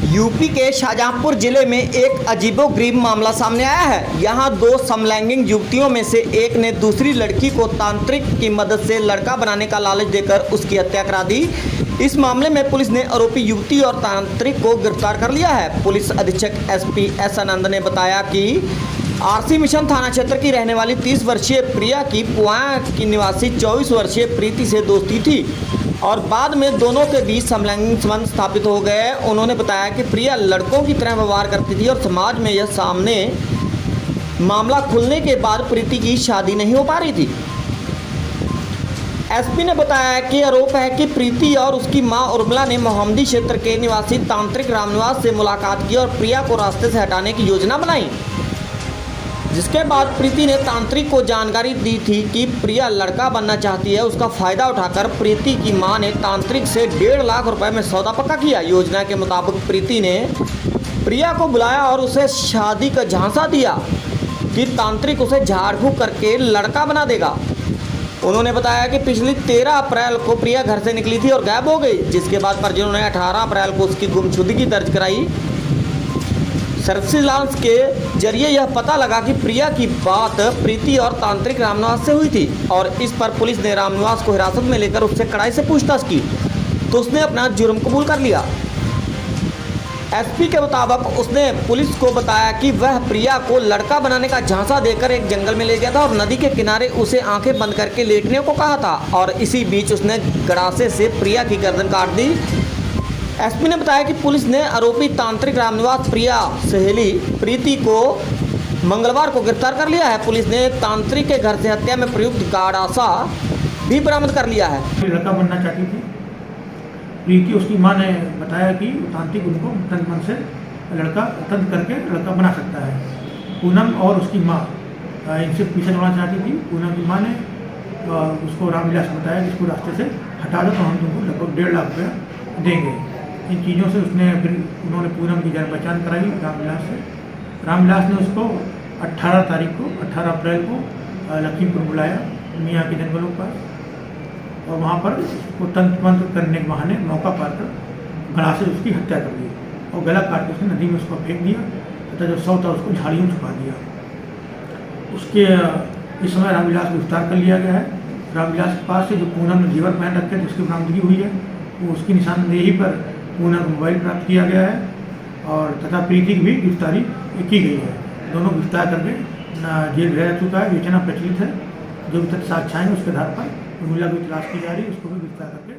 UP के शाहजहांपुर जिले में एक अजीबोगरीब मामला सामने आया है। यहां दो समलैंगिक युवतियों में से एक ने दूसरी लड़की को तांत्रिक की मदद से लड़का बनाने का लालच देकर उसकी हत्या करा दी। इस मामले में पुलिस ने आरोपी युवती और तांत्रिक को गिरफ्तार कर लिया है। पुलिस अधीक्षक एसपी एस आनंद ने बताया कि आरसी मिशन थाना क्षेत्र की रहने वाली 30 वर्षीय प्रिया की पुआ की निवासी 24 वर्षीय प्रीति से दोस्ती थी और बाद में दोनों के बीच समलैंगिक संबंध स्थापित हो गए। उन्होंने बताया कि प्रिया लड़कों की तरह व्यवहार करती थी और समाज में यह सामने मामला खुलने के बाद प्रीति की शादी नहीं हो पा रही थी। एसपी ने बताया कि आरोप है कि प्रीति और उसकी मां उर्मिला ने मोहम्मदी क्षेत्र के निवासी तांत्रिक रामनिवास से मुलाकात की और प्रिया को रास्ते से हटाने की योजना बनाई, जिसके बाद प्रीति ने तांत्रिक को जानकारी दी थी कि प्रिया लड़का बनना चाहती है। उसका फायदा उठाकर प्रीति की मां ने तांत्रिक से 1.5 लाख रुपए में सौदा पक्का किया। योजना के मुताबिक प्रीति ने प्रिया को बुलाया और उसे शादी का झांसा दिया कि तांत्रिक उसे झाड़ फूक करके लड़का बना देगा। उन्होंने बताया कि पिछली 13 अप्रैल को प्रिया घर से निकली थी और गायब हो गई, जिसके बाद परिजनों ने 18 अप्रैल को उसकी गुमशुदगी दर्ज कराई। सर्विलांस के जरिए यह पता लगा कि प्रिया की बात प्रीति और तांत्रिक रामनिवास से हुई थी और इस पर पुलिस ने रामनिवास को हिरासत में लेकर उससे कड़ाई से पूछताछ की तो उसने अपना जुर्म कबूल कर लिया। एसपी के मुताबिक उसने पुलिस को बताया कि वह प्रिया को लड़का बनाने का झांसा देकर एक जंगल में ले गया था और नदी के किनारे उसे आंखें बंद करके लेटने को कहा था और इसी बीच उसने गड़ासे से प्रिया की गर्दन काट दी। एसपी ने बताया कि पुलिस ने आरोपी तांत्रिक रामनिवास प्रिया सहेली प्रीति को मंगलवार को गिरफ्तार कर लिया है। पुलिस ने तांत्रिक के घर से हत्या में प्रयुक्त गाड़ासा भी बरामद कर लिया है। लड़का बनना चाहती थी प्रीति, उसकी मां ने बताया कि तांत्रिक उनको तन मन से तंत्र करके लड़का बना सकता है। पूनम और उसकी माँ इनसे पीछे छोड़ना चाहती थी। पूनम की माँ ने उसको रामविलास बताया कि इसको रास्ते से हटा दो तो हम तुमको लगभग 1.5 लाख रुपया देंगे। इन चीज़ों से उन्होंने पूनम की जान पहचान कराई रामविलास से। रामविलास ने उसको 18 अप्रैल को लखीमपुर बुलाया मियाँ के जंगलों पर और वहाँ पर उसको तंत्र मंत्र करने के बहाने मौका पाकर गला से उसकी हत्या कर दी और गला काट के उसने नदी में उसको फेंक दिया तथा जो शव था उसको झाड़ियों में छुपा दिया। उसके इस समय रामविलास को गिरफ्तार कर लिया गया है। रामविलास के पास से जो पूनम ने जीवर पहन रखे थे उसकी बरामदगी हुई है। वो उसकी निशानदेही पर पूनम को मोबाइल प्राप्त किया गया है और तथा प्रीति की भी गिरफ्तारी की गई है। दोनों गिरफ्तार करके जेल रह चुका है। विवेचना प्रचलित है। जो भी तथ्य साक्ष्य आएंगे उसके आधार पर उर्मिला की तलाश की जा रही है, उसको भी गिरफ्तार करके